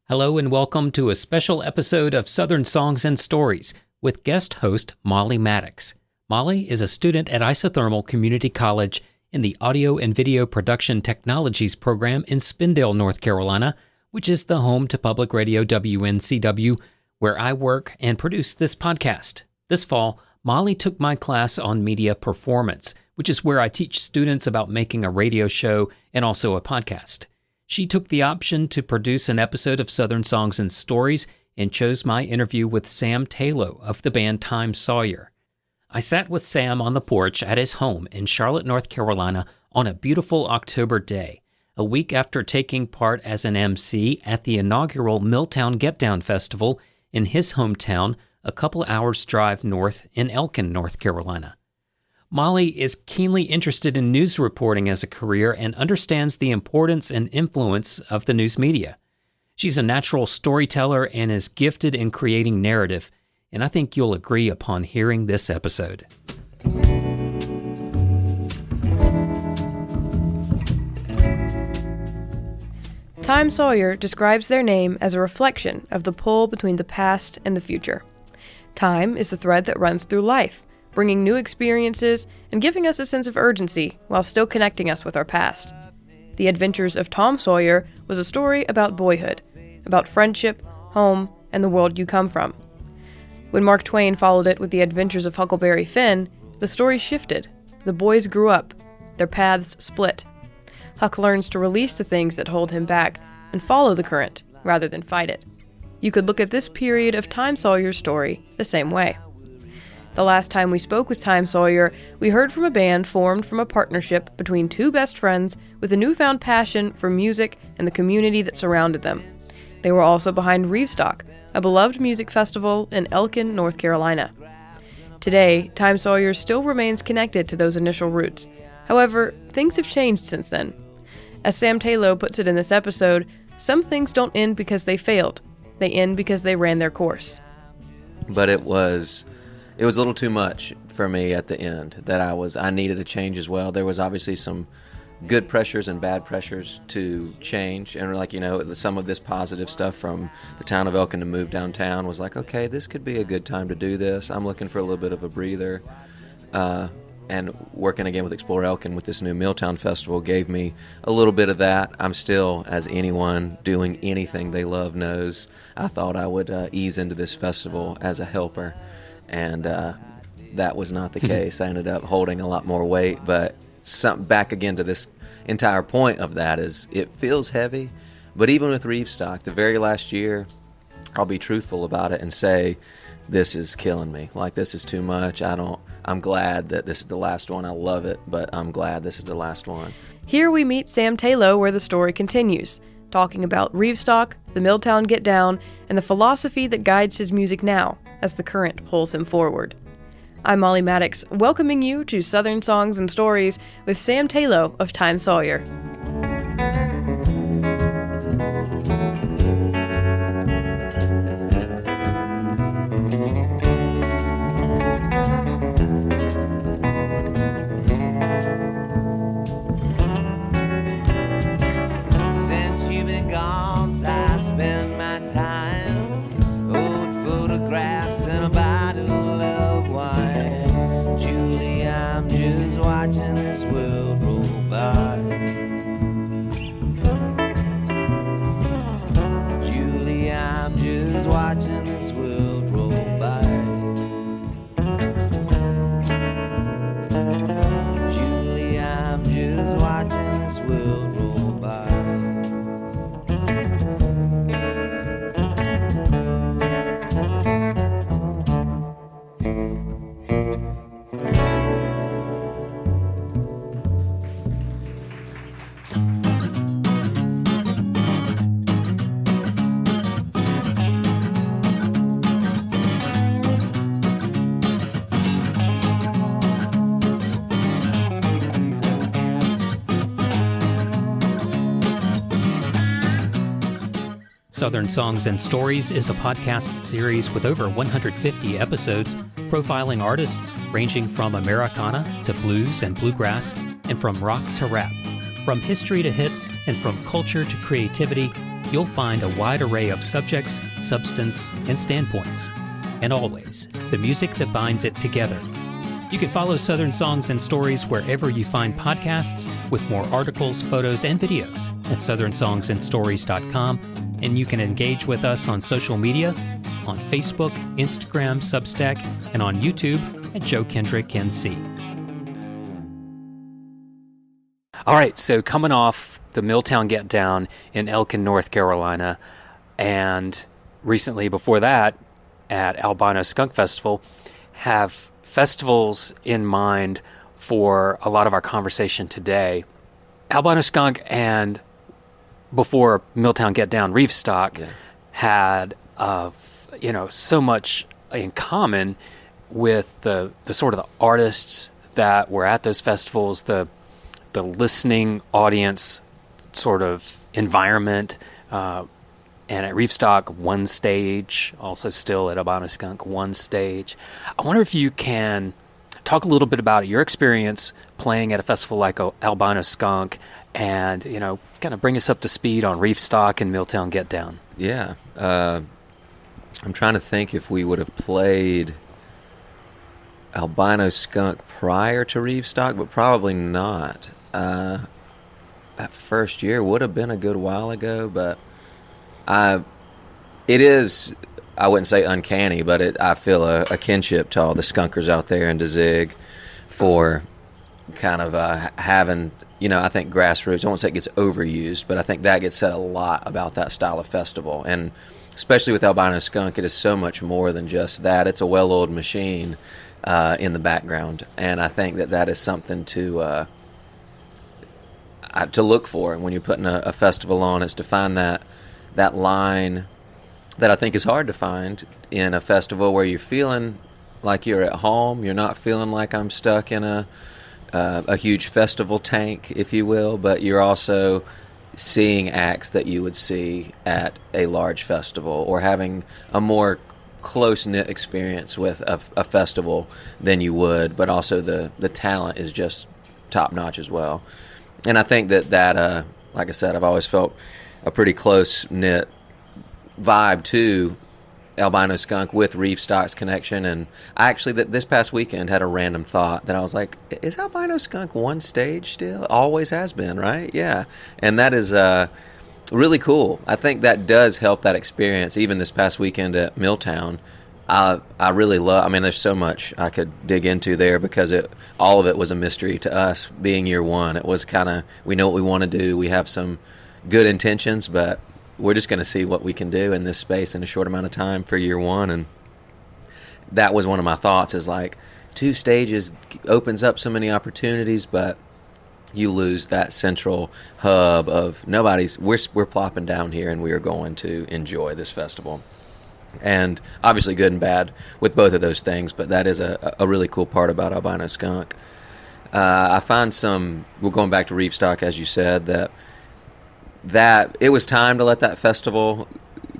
Hello and welcome to a special episode of Southern Songs and Stories with guest host Molly Maddox. Molly is a student at Isothermal Community College in the Audio and Video Production Technologies program in Spindale, North Carolina, which is the home to Public Radio WNCW, where I work and produce this podcast. This fall, Molly took my class on media performance, which is where I teach students about making a radio show and also a podcast. She took the option to produce an episode of Southern Songs and Stories and chose my interview with Sam Taylor of the band Time Sawyer. I sat with Sam on the porch at his home in Charlotte, North Carolina on a beautiful October day, a week after taking part as an MC at the inaugural Milltown Get Down Festival in his hometown, a couple hours drive north in Elkin, North Carolina. Molly is keenly interested in news reporting as a career and understands the importance and influence of the news media. She's a natural storyteller and is gifted in creating narrative, and I think you'll agree upon hearing this episode. Time Sawyer describes their name as a reflection of the pull between the past and the future. Time is the thread that runs through life, bringing new experiences and giving us a sense of urgency while still connecting us with our past. The Adventures of Tom Sawyer was a story about boyhood, about friendship, home, and the world you come from. When Mark Twain followed it with The Adventures of Huckleberry Finn, the story shifted. The boys grew up. Their paths split. Huck learns to release the things that hold him back and follow the current rather than fight it. You could look at this period of Time Sawyer's story the same way. The last time we spoke with Time Sawyer, we heard from a band formed from a partnership between two best friends with a newfound passion for music and the community that surrounded them. They were also behind Reevestock, a beloved music festival in Elkin, North Carolina. Today, Time Sawyer still remains connected to those initial roots. However, things have changed since then. As Sam Taylor puts it in this episode, some things don't end because they failed. They end because they ran their course. But it was a little too much for me at the end that I needed a change as well. There was obviously some good pressures and bad pressures to change, and some of this positive stuff from the town of Elkin to move downtown was like, okay, this could be a good time to do this. I'm looking for a little bit of a breather, and working again with Explore Elkin with this new Milltown Festival gave me a little bit of that. I'm still, as anyone doing anything they love knows, I thought I would ease into this festival as a helper. And that was not the case. I ended up holding a lot more weight, but back again to this entire point of that is it feels heavy, but even with Reevestock, the very last year, I'll be truthful about it and say, this is killing me. Like, this is too much. I'm glad that this is the last one. I love it, but I'm glad this is the last one. Here we meet Sam Taylor where the story continues, talking about Reevestock, the Milltown Get Down, and the philosophy that guides his music now as the current pulls him forward. I'm Molly Maddox, welcoming you to Southern Songs and Stories with Sam Taylor of Time Sawyer. Since you've been gone, I spend my time, old photographs and a bottle of wine. Julie, I'm just watching this world roll by. Julie, I'm just watching this world roll by. Julie, I'm just watching this world roll by. Southern Songs and Stories is a podcast series with over 150 episodes, profiling artists ranging from Americana to blues and bluegrass, and from rock to rap. From history to hits, and from culture to creativity, you'll find a wide array of subjects, substance, and standpoints. And always, the music that binds it together. You can follow Southern Songs and Stories wherever you find podcasts, with more articles, photos, and videos at southernsonsandstories.com. And you can engage with us on social media, on Facebook, Instagram, Substack, and on YouTube at Joe Kendrick NC. All right, so coming off the Milltown Get Down in Elkin, North Carolina, and recently before that at Albino Skunk Festival, have festivals in mind for a lot of our conversation today. Albino Skunk and before Milltown Get Down, Reefstock had so much in common with the sort of the artists that were at those festivals, the listening audience sort of environment, and at Reefstock, one stage, also still at Albino Skunk, one stage. I wonder if you can talk a little bit about your experience playing at a festival like Albino Skunk, and kind of bring us up to speed on Reefstock and Milltown Get Down. Yeah. I'm trying to think if we would have played Albino Skunk prior to Reefstock, but probably not. That first year would have been a good while ago, but it is, I wouldn't say uncanny, but I feel a kinship to all the skunkers out there in DeZig for kind of having, I think grassroots, I won't say it gets overused, but I think that gets said a lot about that style of festival. And especially with Albino Skunk, it is so much more than just that. It's a well-oiled machine in the background. And I think that is something to look for when you're putting a festival on, is to find that line that I think is hard to find in a festival where you're feeling like you're at home. You're not feeling like I'm stuck in a huge festival tank, if you will, but you're also seeing acts that you would see at a large festival, or having a more close-knit experience with a festival than you would, but also the talent is just top-notch as well. And I think that like I said, I've always felt a pretty close-knit vibe to Albino Skunk with Reefstock's connection. And I actually, this past weekend, had a random thought that I was like, is Albino Skunk one stage still? Always has been, right? Yeah. And that is really cool. I think that does help that experience. Even this past weekend at Milltown, I really love, there's so much I could dig into there, because all of it was a mystery to us being year one. It was kind of, we know what we want to do. We have some good intentions, but we're just going to see what we can do in this space in a short amount of time for year one. And that was one of my thoughts, is like, two stages opens up so many opportunities, but you lose that central hub of we're plopping down here and we are going to enjoy this festival. And obviously good and bad with both of those things, but that is a really cool part about Albino Skunk. I find we're going back to Reefstock, as you said, that it was time to let that festival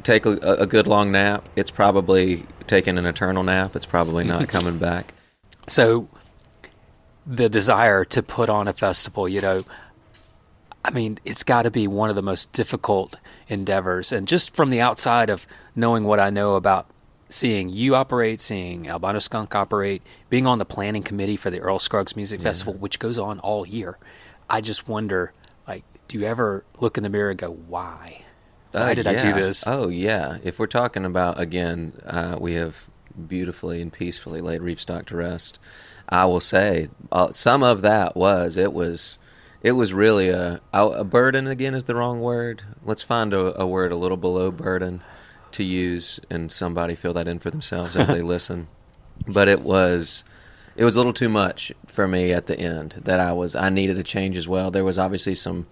take a good long nap. It's probably taking an eternal nap. It's probably not coming back. So the desire to put on a festival, it's got to be one of the most difficult endeavors. And just from the outside of knowing what I know about seeing you operate, seeing Albino Skunk operate, being on the planning committee for the Earl Scruggs Music Festival, which goes on all year, I just wonder, do you ever look in the mirror and go, why? Why did I do this? Oh, yeah. If we're talking about, again, we have beautifully and peacefully laid Reefstock to rest, I will say some of that was really a burden. Again, is the wrong word. Let's find a word a little below burden to use, and somebody fill that in for themselves as they listen. But it was a little too much for me at the end, that I needed a change as well. There was obviously some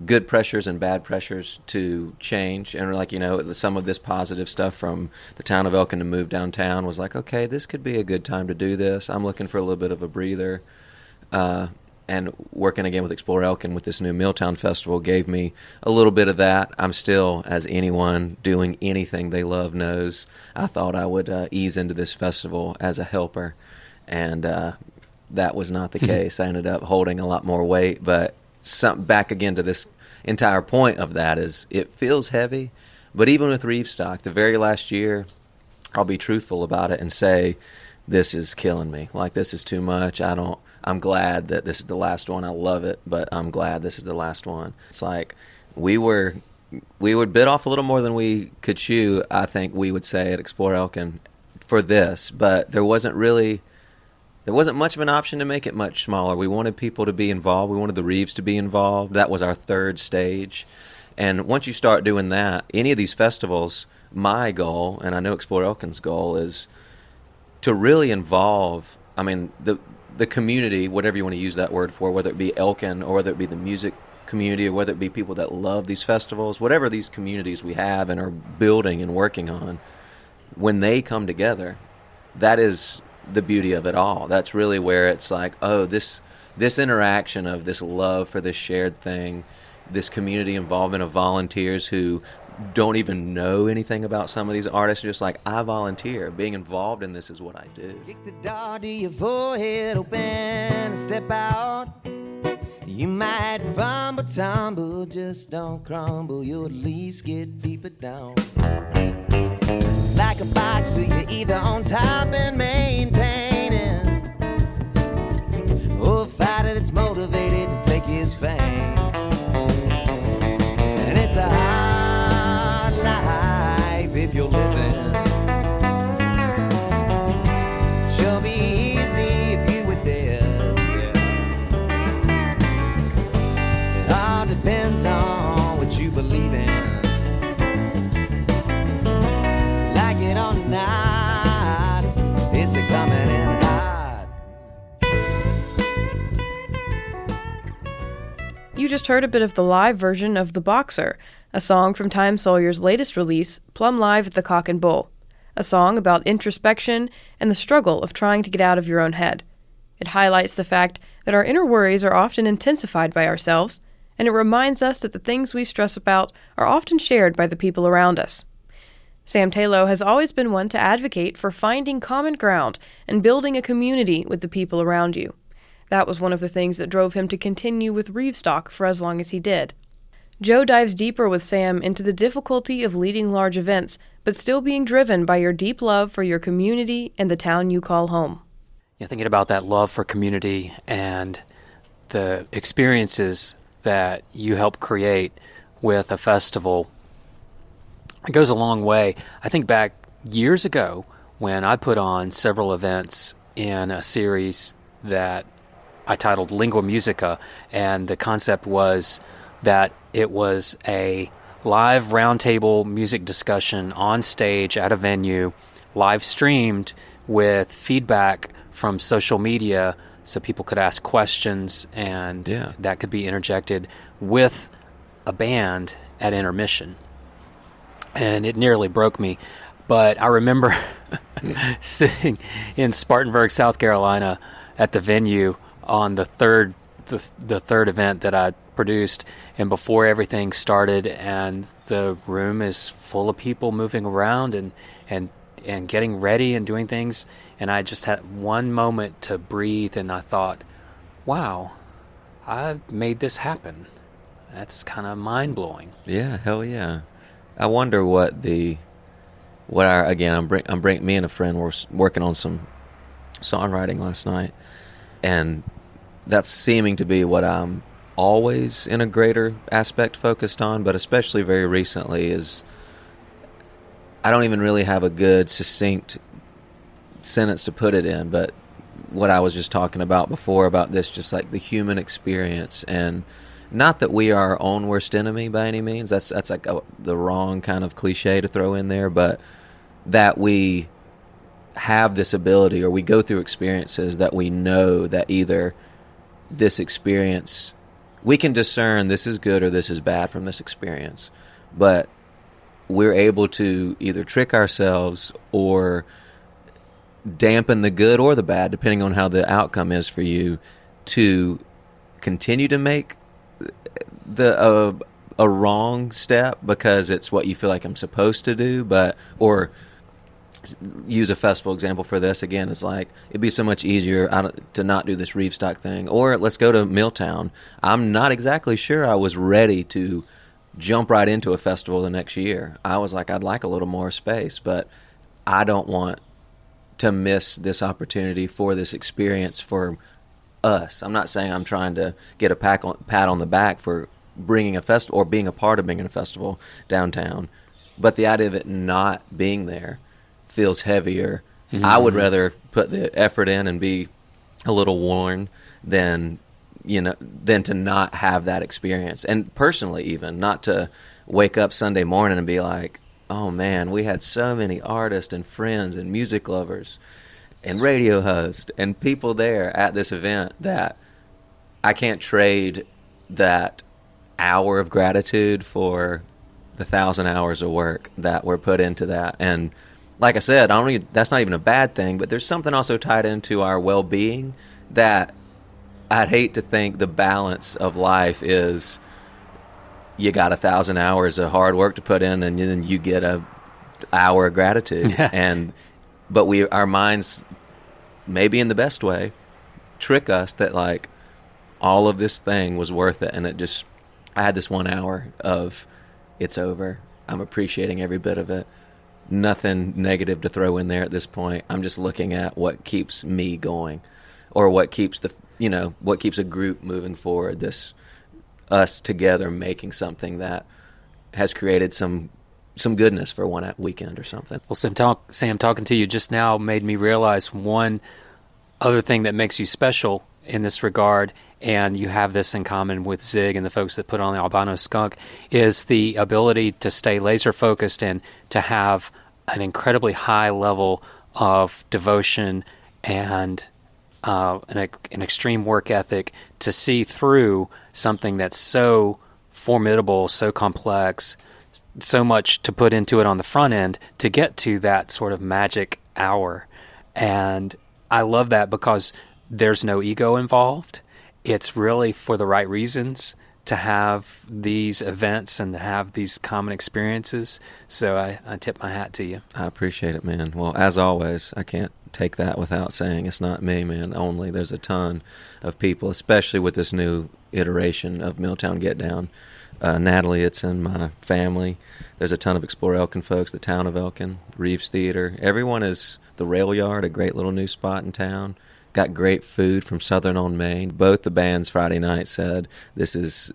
good pressures and bad pressures to change, and some of this positive stuff from the town of Elkin to move downtown was like, okay, this could be a good time to do this. I'm looking for a little bit of a breather, and working again with Explore Elkin with this new Milltown Festival gave me a little bit of that. I'm still, as anyone doing anything they love knows, I thought I would ease into this festival as a helper, and that was not the case. I ended up holding a lot more weight, but back again to this entire point of that is it feels heavy. But even with Reevestock, the very last year, I'll be truthful about it and say, this is killing me. Like, this is too much. I'm glad that this is the last one. I love it, but I'm glad this is the last one. It's like we would bit off a little more than we could chew, I think we would say at Explore Elkin for this, but there wasn't much of an option to make it much smaller. We wanted people to be involved. We wanted the Reeves to be involved. That was our third stage. And once you start doing that, any of these festivals, my goal, and I know Explore Elkin's goal, is to really involve, I mean, the community, whatever you want to use that word for, whether it be Elkin or whether it be the music community or whether it be people that love these festivals, whatever these communities we have and are building and working on, when they come together, that is the beauty of it all. That's really where it's like, oh, this interaction of this love for this shared thing, this community involvement of volunteers who don't even know anything about some of these artists, just like, I volunteer. Being involved in this is what I do. Kick the door to your forehead open and step out. You might fumble, tumble, just don't crumble. You'll at least get deeper down. Like a boxer, you're either on top and maintaining, or a fighter that's motivated to take his fame. And it's a hard life if you're living. Sure be easy if you were dead. Yeah. It all depends on what you believe in. Like it or not, it's a coming in hot. You just heard a bit of the live version of The Boxer, a song from Time Sawyer's latest release, Plumb Live at the Cock and Bull, a song about introspection and the struggle of trying to get out of your own head. It highlights the fact that our inner worries are often intensified by ourselves, and it reminds us that the things we stress about are often shared by the people around us. Sam Tayloe has always been one to advocate for finding common ground and building a community with the people around you. That was one of the things that drove him to continue with Reevestock for as long as he did. Joe dives deeper with Sam into the difficulty of leading large events, but still being driven by your deep love for your community and the town you call home. Yeah, thinking about that love for community and the experiences that you help create with a festival, it goes a long way. I think back years ago when I put on several events in a series that I titled Lingua Musica, and the concept was that it was a live roundtable music discussion on stage at a venue, live streamed with feedback from social media so people could ask questions, and that could be interjected with a band at intermission. And it nearly broke me, but I remember sitting in Spartanburg, South Carolina at the venue on the third event that I produced, and before everything started, and the room is full of people moving around and getting ready and doing things, and I just had one moment to breathe, and I thought, wow, I made this happen. That's kind of mind-blowing. Yeah, hell yeah. I wonder me and a friend were working on some songwriting last night, and that's seeming to be what I'm always in a greater aspect focused on, but especially very recently is I don't even really have a good succinct sentence to put it in, but what I was just talking about before about this, just like the human experience, and not that we are our own worst enemy by any means, that's like the wrong kind of cliche to throw in there, but that we have this ability, or we go through experiences that we know that either this experience, we can discern this is good or this is bad from this experience, but we're able to either trick ourselves or dampen the good or the bad, depending on how the outcome is for you, to continue to make a wrong step because it's what you feel like I'm supposed to do, or use a festival example for this again. It's like it'd be so much easier to not do this Reefstock thing, or let's go to Milltown. I'm not exactly sure I was ready to jump right into a festival the next year. I was like, I'd like a little more space, but I don't want to miss this opportunity for this experience for us. I'm not saying I'm trying to get a pat on the back for bringing a festival or being a part of bringing a festival downtown, but the idea of it not being there feels heavier. Mm-hmm. I would rather put the effort in and be a little worn than to not have that experience. And personally, even not to wake up Sunday morning and be like, oh man, we had so many artists and friends and music lovers and radio hosts and people there at this event that I can't trade that hour of gratitude for the 1,000 hours of work that were put into that. And like I said, that's not even a bad thing, but there's something also tied into our well-being that I'd hate to think the balance of life is you got 1,000 hours of hard work to put in, and then you get a hour of gratitude. But our minds, maybe in the best way, trick us that like all of this thing was worth it, and I had this 1 hour of it's over. I'm appreciating every bit of it. Nothing negative to throw in there at this point. I'm just looking at what keeps me going, or what keeps what keeps a group moving forward. Us together making something that has created some goodness for one weekend or something. Well, Sam, talking to you just now made me realize one other thing that makes you special in this regard, and you have this in common with Zig and the folks that put on the Albino Skunk, is the ability to stay laser focused and to have an incredibly high level of devotion and an extreme work ethic to see through something that's so formidable, so complex, so much to put into it on the front end to get to that sort of magic hour. And I love that because there's no ego involved. It's really for the right reasons to have these events and to have these common experiences. So I tip my hat to you. I appreciate it, man. Well, as always, I can't take that without saying it's not me, man, only. There's a ton of people, especially with this new iteration of Milltown Get Down. Natalie, it's in my family. There's a ton of Explore Elkin folks, the town of Elkin, Reeves Theater. Everyone is the Rail Yard, a great little new spot in town. Got great food from Southern on Main. Both the bands Friday night said this is,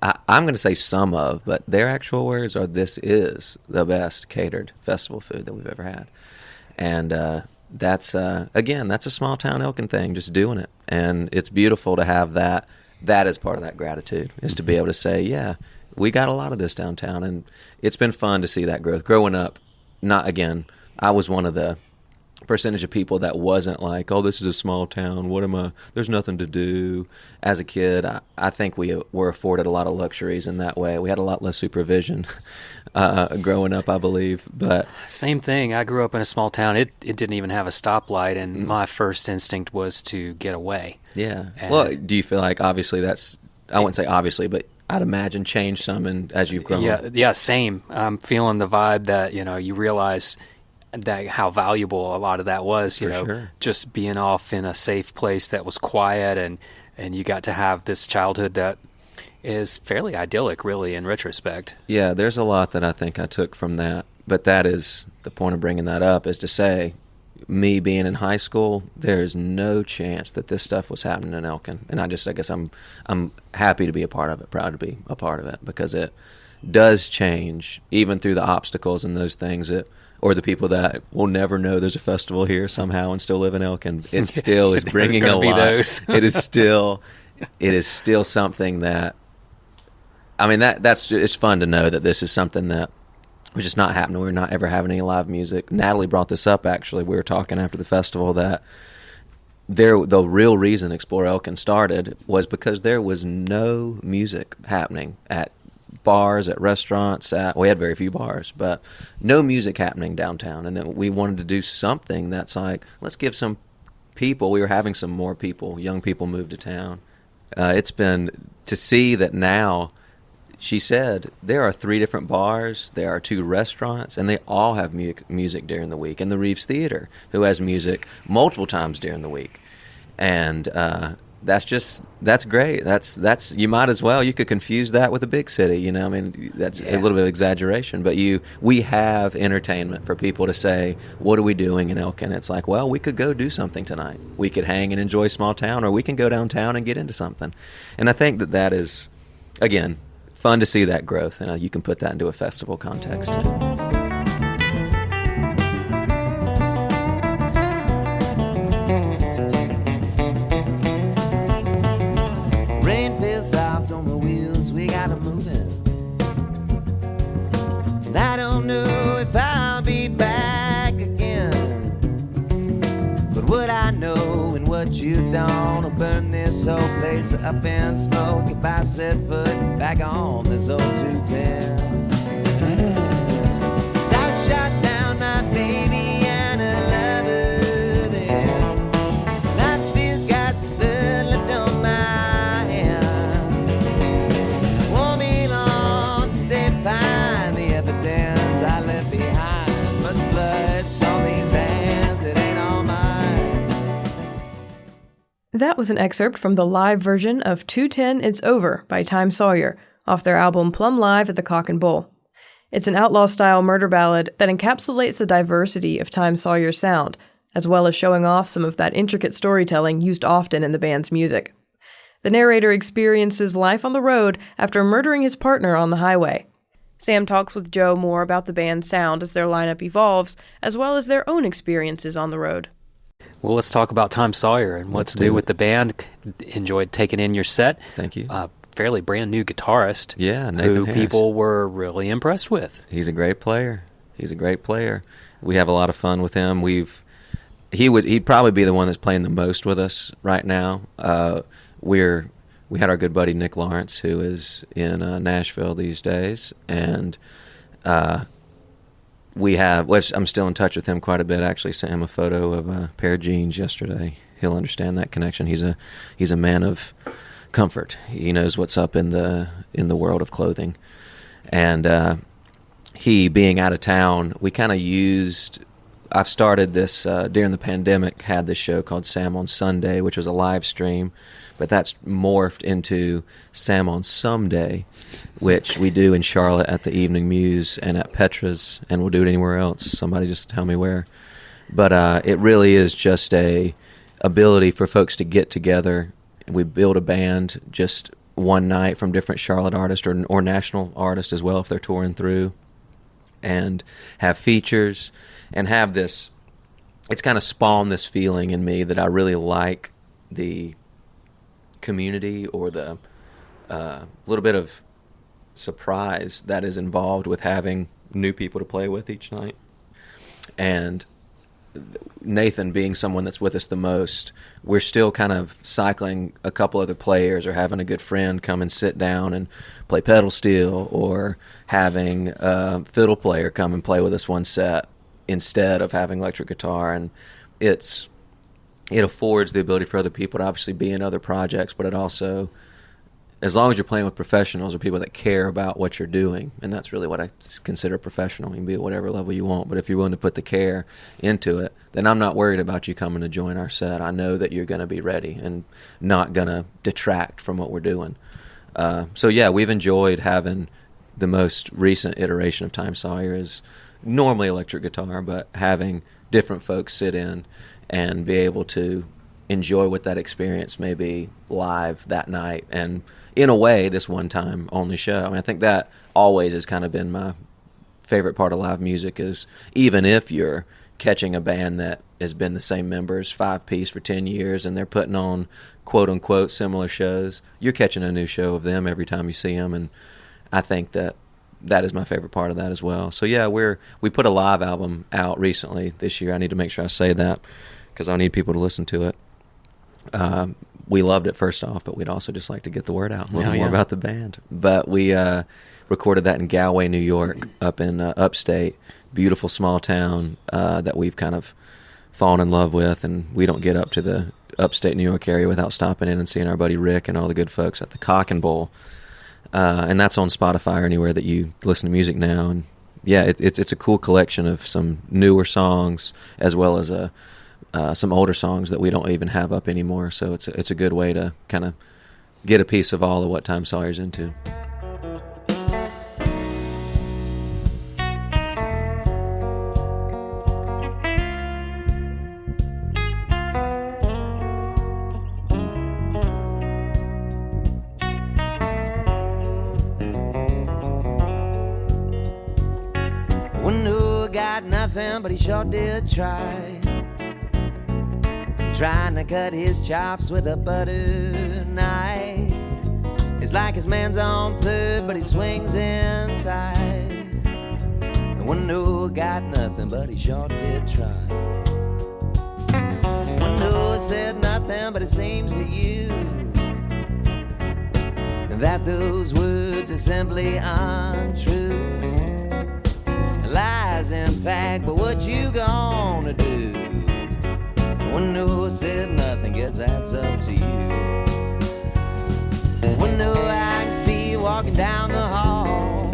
I'm going to say some of, but their actual words are this is the best catered festival food that we've ever had. And that's, again, that's a small town Elkin thing, just doing it. And it's beautiful to have that. That is part of that gratitude, is to be able to say, yeah, we got a lot of this downtown. And it's been fun to see that growth. Growing up, I was one of the percentage of people that wasn't like, oh, this is a small town, there's nothing to do. As a kid, I think we were afforded a lot of luxuries in that way. We had a lot less supervision growing up, I believe. But same thing. I grew up in a small town. It didn't even have a stoplight, and my first instinct was to get away. Yeah. Well, do you feel like, obviously, I wouldn't say obviously, but I'd imagine changed some as you've grown up? Yeah, same. I'm feeling the vibe that, you realize that how valuable a lot of that was, sure. Just being off in a safe place that was quiet, and you got to have this childhood that is fairly idyllic, really, in retrospect. Yeah, there's a lot that I think I took from that, but that is the point of bringing that up, is to say, me being in high school, there is no chance that this stuff was happening in Elkin, and I guess I'm happy to be a part of it, proud to be a part of it, because it does change, even through the obstacles and those things or the people that will never know there's a festival here somehow and still live in Elkin. It still is bringing a lot. It is still something that, I mean, it's fun to know that this is something that was just not happening. We're not ever having any live music. Natalie brought this up, actually. We were talking after the festival that the real reason Explore Elkin started was because there was no music happening at bars, at restaurants, we had very few bars, but no music happening downtown. And then we wanted to do something that's like, let's give some people, we were having some more people, young people move to town. It's been to see that now she said there are 3 different bars, there are 2 restaurants, and they all have music during the week. And the Reeves Theater, who has music multiple times during the week. And that's great. That's you might as well. You could confuse that with a big city, you know. I mean, that's a little bit of exaggeration, but we have entertainment for people to say, what are we doing in Elkin? It's like, well, we could go do something tonight. We could hang and enjoy small town, or we can go downtown and get into something. And I think that is, again, fun to see that growth, and you can put that into a festival context too. Rain feels soft on the wheels, we got 'em moving. And I don't know if I'll be back again. But what I know and what you don't will burn this whole place up in smoke if I set foot back on this old 210. 'Cause I shot down my baby and a lover there. And I've still got blood left on my hand. Won't be long till they find the evidence I left behind. But the blood's on these hands, it ain't all mine. That was an excerpt from the live version of 210 It's Over by Time Sawyer off their album Plumb Live at the Cock and Bull. It's an outlaw-style murder ballad that encapsulates the diversity of Time Sawyer's sound, as well as showing off some of that intricate storytelling used often in the band's music. The narrator experiences life on the road after murdering his partner on the highway. Sam talks with Joe more about the band's sound as their lineup evolves, as well as their own experiences on the road. Well, let's talk about Time Sawyer and what's new with the band. Enjoyed taking in your set. Thank you. Fairly brand new guitarist. Yeah, Nathan who Harris. People were really impressed with. He's a great player. We have a lot of fun with him. He'd probably be the one that's playing the most with us right now. We had our good buddy Nick Lawrence, who is in Nashville these days, and I'm still in touch with him quite a bit. I actually sent him a photo of a pair of jeans yesterday. He'll understand that connection. He's a man of comfort. He knows what's up in the world of clothing, and he being out of town, we kind of I've started this during the pandemic. Had this show called Sam on Sunday, which was a live stream, but that's morphed into Sam on Someday, which we do in Charlotte at the Evening Muse and at Petra's, and we'll do it anywhere else. Somebody just tell me where. But it really is just a ability for folks to get together. We build a band just one night from different Charlotte artists or national artists as well if they're touring through, and have features and have this. It's kind of spawned this feeling in me that I really like the community or the little bit of surprise that is involved with having new people to play with each night. And Nathan being someone that's with us the most, we're still kind of cycling a couple other players or having a good friend come and sit down and play pedal steel, or having a fiddle player come and play with us one set instead of having electric guitar. And it affords the ability for other people to obviously be in other projects, but it also, as long as you're playing with professionals or people that care about what you're doing, and that's really what I consider professional. You can be at whatever level you want, but if you're willing to put the care into it, then I'm not worried about you coming to join our set. I know that you're going to be ready and not going to detract from what we're doing. So yeah, we've enjoyed having the most recent iteration of Time Sawyer is normally electric guitar, but having different folks sit in and be able to enjoy what that experience may be live that night. And in a way, this one-time only show. I mean, I think that always has kind of been my favorite part of live music, is even if you're catching a band that has been the same members, 5-piece for 10 years, and they're putting on quote-unquote similar shows, you're catching a new show of them every time you see them. And I think that is my favorite part of that as well. So yeah, we put a live album out recently this year. I need to make sure I say that because I need people to listen to it. We loved it first off, but we'd also just like to get the word out a little more about the band. But we recorded that in Galway, New York, up in upstate. Beautiful small town that we've kind of fallen in love with, and we don't get up to the upstate New York area without stopping in and seeing our buddy Rick and all the good folks at the Cock and Bull. and that's on Spotify or anywhere that you listen to music now. And yeah, it's a cool collection of some newer songs as well as some older songs that we don't even have up anymore. So it's a good way to kind of get a piece of all of what Time Sawyer's into. Nothing, but he sure did try. Trying to cut his chops with a butter knife. It's like his man's on third, but he swings inside. And one Noah got nothing, but he sure did try. One Noah said nothing, but it seems to you that those words are simply untrue. Lies, in fact, but what you gonna do? When Noah said nothing, guess that's up to you. When Noah, I can see you walking down the hall,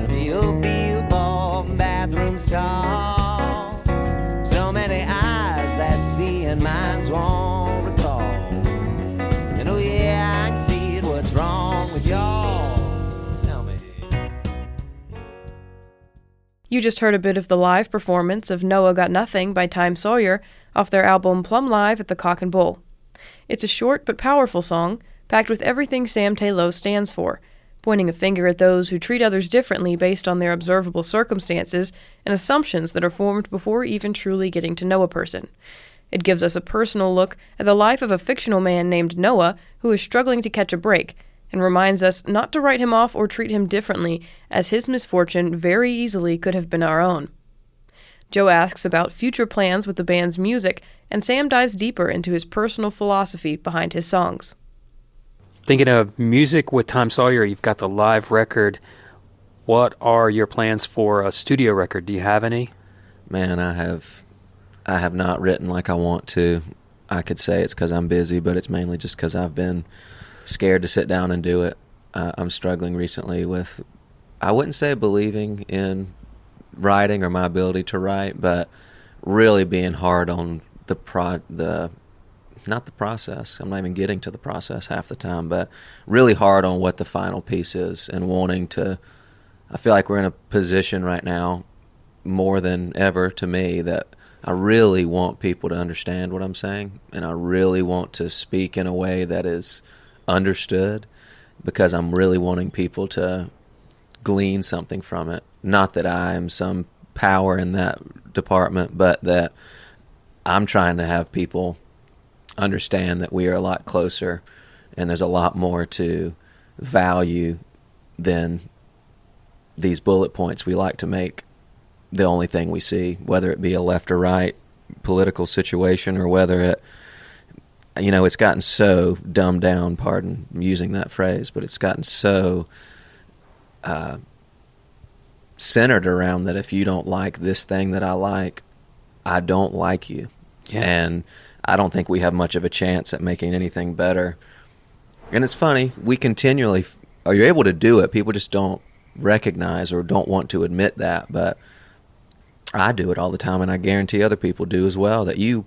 the oatmeal ball bathroom stall. So many eyes that see and minds won't recall. And oh yeah, I can see it, what's wrong with y'all? You just heard a bit of the live performance of Noah Got Nothing by Time Sawyer off their album Plumb Live at the Cock and Bull. It's a short but powerful song, packed with everything Sam Taylor stands for, pointing a finger at those who treat others differently based on their observable circumstances and assumptions that are formed before even truly getting to know a person. It gives us a personal look at the life of a fictional man named Noah who is struggling to catch a break, and reminds us not to write him off or treat him differently, as his misfortune very easily could have been our own. Joe asks about future plans with the band's music, and Sam dives deeper into his personal philosophy behind his songs. Thinking of music with Time Sawyer, you've got the live record. What are your plans for a studio record? Do you have any? Man, I have not written like I want to. I could say it's because I'm busy, but it's mainly just because I've been scared to sit down and do it. I'm struggling recently with, I wouldn't say believing in writing or my ability to write, but really being hard on not the process. I'm not even getting to the process half the time, but really hard on what the final piece is and wanting to. I feel like we're in a position right now more than ever to me that I really want people to understand what I'm saying, and I really want to speak in a way that is understood, because I'm really wanting people to glean something from it. Not that I am some power in that department, but that I'm trying to have people understand that we are a lot closer and there's a lot more to value than these bullet points we like to make the only thing we see, whether it be a left or right political situation or whether it, it's gotten so dumbed down, pardon using that phrase, but it's gotten so centered around that if you don't like this thing that I like, I don't like you. Yeah. And I don't think we have much of a chance at making anything better. And it's funny, we continually, are you able to do it? People just don't recognize or don't want to admit that, but I do it all the time, and I guarantee other people do as well, that you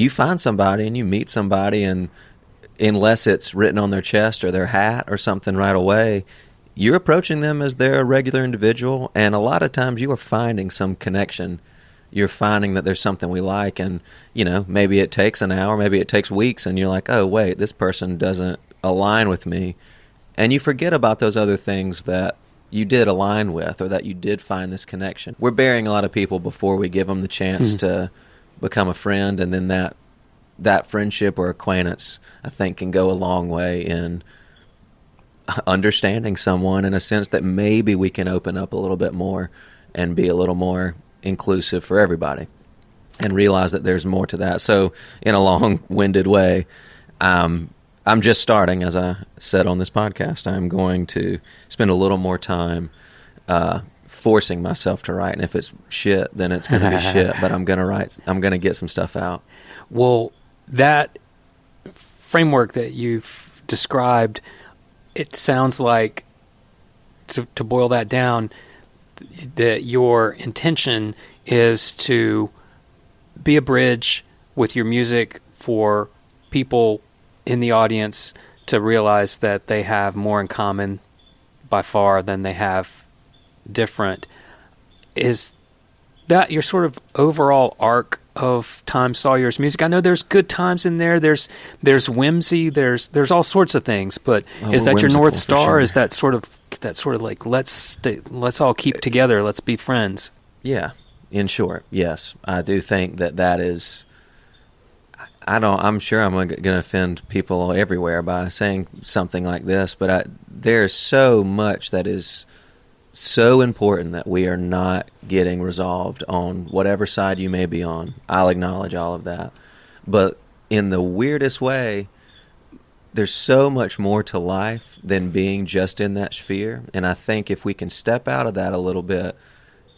find somebody and you meet somebody, and unless it's written on their chest or their hat or something right away, you're approaching them as they're a regular individual, and a lot of times you are finding some connection. You're finding that there's something we like, and, maybe it takes an hour, maybe it takes weeks, and you're like, oh, wait, this person doesn't align with me. And you forget about those other things that you did align with or that you did find this connection. We're burying a lot of people before we give them the chance to become a friend, and then that friendship or acquaintance, I think, can go a long way in understanding someone in a sense that maybe we can open up a little bit more and be a little more inclusive for everybody and realize that there's more to that. So in a long-winded way, I'm just starting, as I said on this podcast. I'm going to spend a little more time forcing myself to write, and if it's shit, then it's going to be shit, but I'm going to write. I'm going to get some stuff out. Well, that framework that you've described, it sounds like, to boil that down, that your intention is to be a bridge with your music for people in the audience to realize that they have more in common by far than they have different. Is that your sort of overall arc of Time Sawyer's music? I know there's good times in there. There's whimsy. There's all sorts of things. But is that your North Star? Sure. Is that sort of like let's all keep together. Let's be friends. Yeah. In short, yes, I do think that is. I'm sure I'm going to offend people everywhere by saying something like this, but there's so much that is so important that we are not getting resolved on whatever side you may be on. I'll acknowledge all of that. But in the weirdest way, there's so much more to life than being just in that sphere. And I think if we can step out of that a little bit,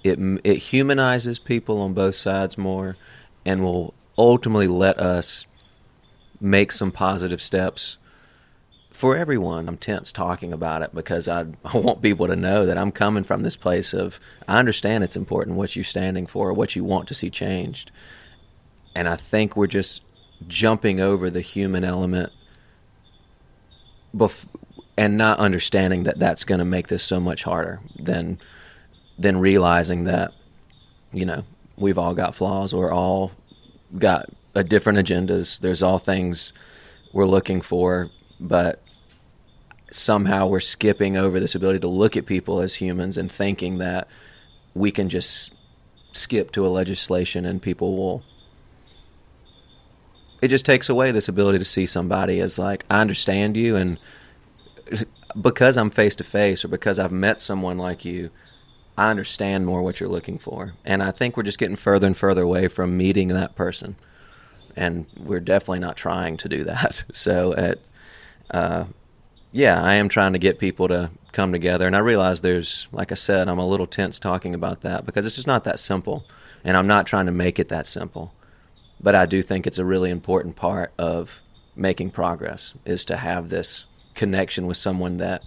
it humanizes people on both sides more and will ultimately let us make some positive steps for everyone. I'm tense talking about it because I want people to know that I'm coming from this place of, I understand it's important what you're standing for, what you want to see changed. And I think we're just jumping over the human element and not understanding that that's going to make this so much harder than realizing that, we've all got flaws. We're all got different agendas. There's all things we're looking for, but somehow we're skipping over this ability to look at people as humans and thinking that we can just skip to a legislation and people will. It just takes away this ability to see somebody as like, I understand you, and because I'm face to face or because I've met someone like you, I understand more what you're looking for. And I think we're just getting further and further away from meeting that person. And we're definitely not trying to do that. So, I am trying to get people to come together. And I realize like I said, I'm a little tense talking about that because it's just not that simple. And I'm not trying to make it that simple. But I do think it's a really important part of making progress is to have this connection with someone that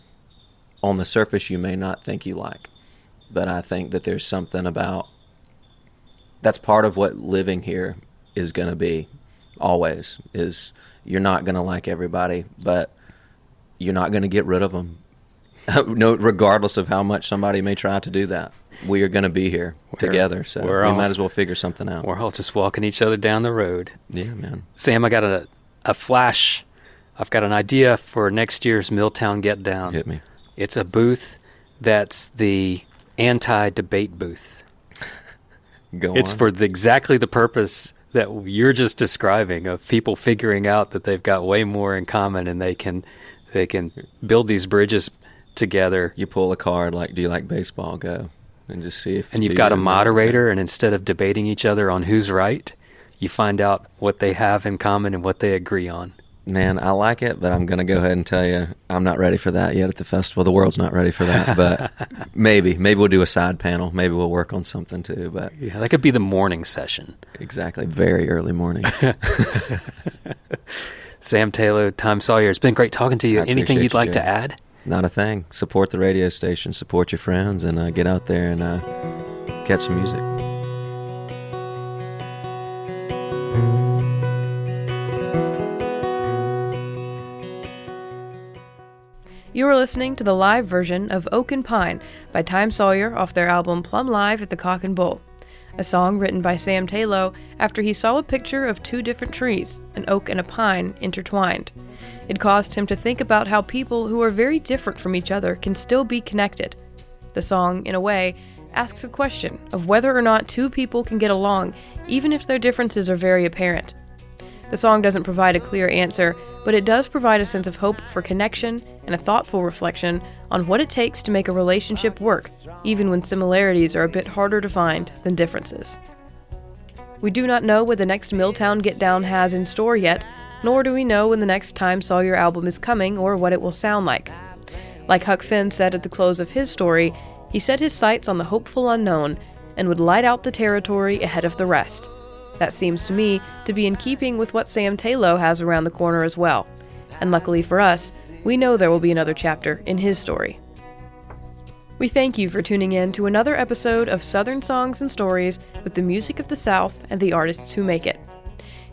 on the surface you may not think you like. But I think that there's something about that's part of what living here is going to be always, is you're not going to like everybody, but you're not going to get rid of them, regardless of how much somebody may try to do that. We are going to be here together, so we might as well figure something out. We're all just walking each other down the road. Yeah, man. Sam, I got a flash. I've got an idea for next year's Milltown Get Down. Hit me. It's a booth that's the anti-debate booth. It's for exactly the purpose that you're just describing, of people figuring out that they've got way more in common and they can build these bridges together. You pull a card like, do you like baseball? Go. And just see if. And you've got a moderator, and instead of debating each other on who's right, you find out what they have in common and what they agree on. Man, I like it, but I'm going to go ahead and tell you, I'm not ready for that yet at the festival. The world's not ready for that, but maybe we'll do a side panel. Maybe we'll work on something too. But yeah, that could be the morning session. Exactly, very early morning. Sam Taylor, Time Sawyer, it's been great talking to you. Anything you'd like to add? Not a thing. Support the radio station, support your friends, and get out there and catch some music. You are listening to the live version of Oak and Pine by Time Sawyer off their album Plumb Live at the Cock and Bull, a song written by Sam Taylor after he saw a picture of two different trees, an oak and a pine, intertwined. It caused him to think about how people who are very different from each other can still be connected. The song, in a way, asks a question of whether or not two people can get along, even if their differences are very apparent. The song doesn't provide a clear answer, but it does provide a sense of hope for connection and a thoughtful reflection on what it takes to make a relationship work, even when similarities are a bit harder to find than differences. We do not know what the next Milltown Get Down has in store yet, nor do we know when the next Time Sawyer album is coming or what it will sound like. Like Huck Finn said at the close of his story, he set his sights on the hopeful unknown and would light out the territory ahead of the rest. That seems to me to be in keeping with what Sam Taylor has around the corner as well. And luckily for us, we know there will be another chapter in his story. We thank you for tuning in to another episode of Southern Songs and Stories with the music of the South and the artists who make it.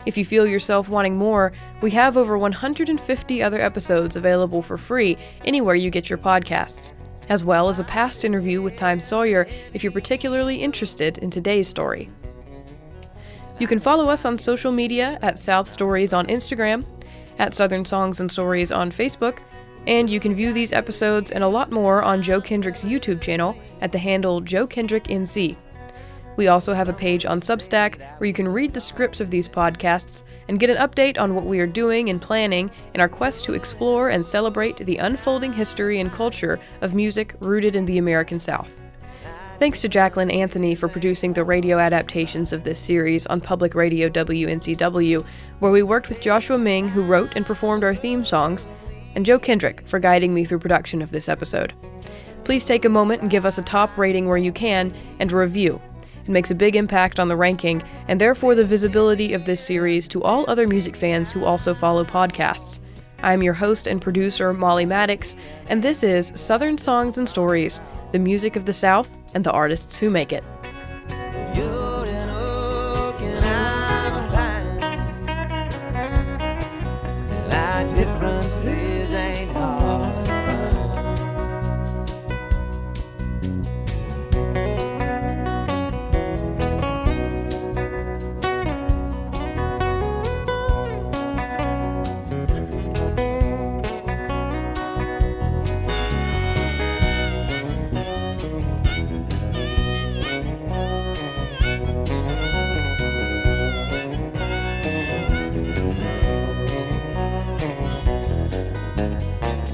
If you feel yourself wanting more, we have over 150 other episodes available for free anywhere you get your podcasts, as well as a past interview with Time Sawyer if you're particularly interested in today's story. You can follow us on social media at South Stories on Instagram, at Southern Songs and Stories on Facebook, and you can view these episodes and a lot more on Joe Kendrick's YouTube channel at the handle Joe Kendrick NC. We also have a page on Substack where you can read the scripts of these podcasts and get an update on what we are doing and planning in our quest to explore and celebrate the unfolding history and culture of music rooted in the American South. Thanks to Jacqueline Anthony for producing the radio adaptations of this series on Public Radio WNCW, where we worked with Joshua Ming, who wrote and performed our theme songs, and Joe Kendrick for guiding me through production of this episode. Please take a moment and give us a top rating where you can, and a review. It makes a big impact on the ranking, and therefore the visibility of this series to all other music fans who also follow podcasts. I'm your host and producer, Molly Maddox, and this is Southern Songs and Stories, the music of the South and the artists who make it. You're an oak and I'm a pine. Our differences ain't hard to find.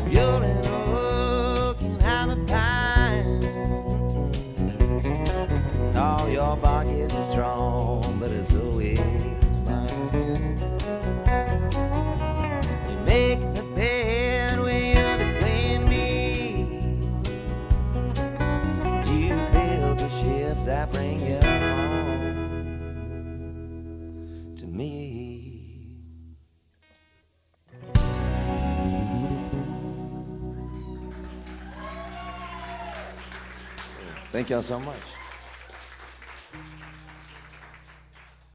You're an oak and I'm a pine. All your bark is strong, but it's always mine. You make the bed when you're the queen bee. You build the ships that bring you home to me. Thank y'all so much.